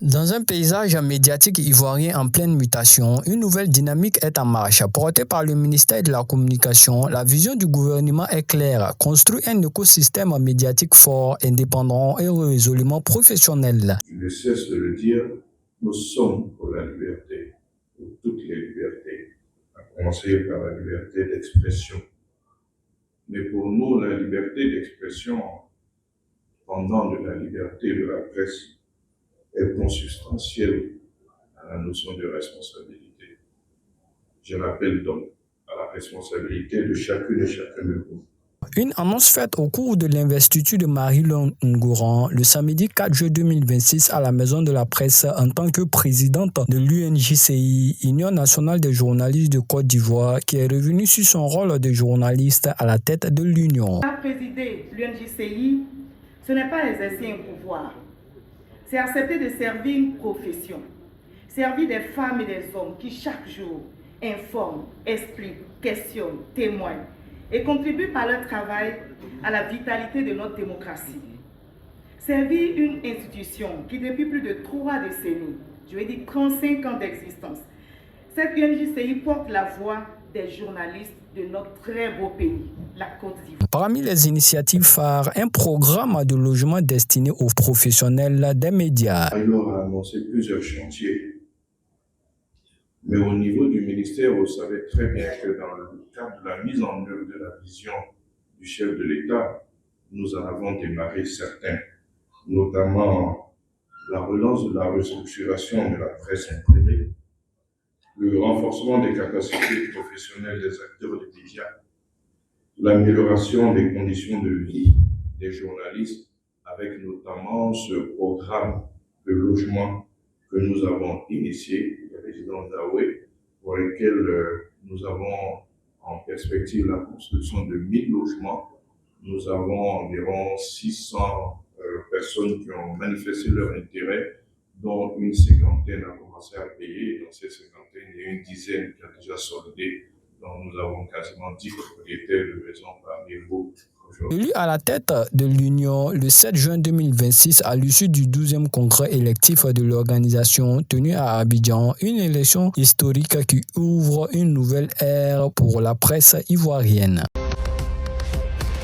Dans un paysage médiatique ivoirien en pleine mutation, une nouvelle dynamique est en marche. Portée par le ministère de la Communication, la vision du gouvernement est claire: construire un écosystème médiatique fort, indépendant et résolument professionnel. Je ne cesse de le dire, nous sommes pour la liberté, pour toutes les libertés, à commencer par la liberté d'expression. Mais pour nous, la liberté d'expression, pendant de la liberté de la presse, est consubstantielle à la notion de responsabilité. Je rappelle donc à la responsabilité de chacune et chacun de vous. Une annonce faite au cours de l'investiture de Marie-Laure Ngouran le samedi 4 juin 2026 à la Maison de la Presse en tant que présidente de l'UNJCI, Union nationale des journalistes de Côte d'Ivoire, qui est revenue sur son rôle de journaliste à la tête de l'Union. Présider l'UNJCI, ce n'est pas exercer un pouvoir, c'est accepter de servir une profession, servir des femmes et des hommes qui chaque jour informent, expliquent, questionnent, témoignent et contribuent par leur travail à la vitalité de notre démocratie. Servir une institution qui depuis plus de 3 décennies, je vais dire 35 ans d'existence, cette UNJCI porte la voix des journalistes de notre très beau pays, la Côte d'Ivoire. Parmi les initiatives phares, un programme de logement destiné aux professionnels des médias. Il a annoncé plusieurs chantiers. Mais au niveau du ministère, vous savez très bien que dans le cadre de la mise en œuvre de la vision du chef de l'État, nous en avons démarré certains, notamment la relance de la restructuration de la presse imprimée, le renforcement des capacités professionnelles des acteurs des médias, l'amélioration des conditions de vie des journalistes, avec notamment ce programme de logement que nous avons initié, le président Daoué, pour lequel nous avons en perspective la construction de 1000 logements. Nous avons environ 600 personnes qui ont manifesté leur intérêt, dont une cinquantaine a commencé à payer. Dans ces cinquantaines, il y a une dizaine qui a déjà soldé. Donc nous avons quasiment 10 propriétaires de maisons parmi vous. Élu à la tête de l'Union le 7 juin 2026 à l'issue du 12e congrès électif de l'organisation tenu à Abidjan, une élection historique qui ouvre une nouvelle ère pour la presse ivoirienne.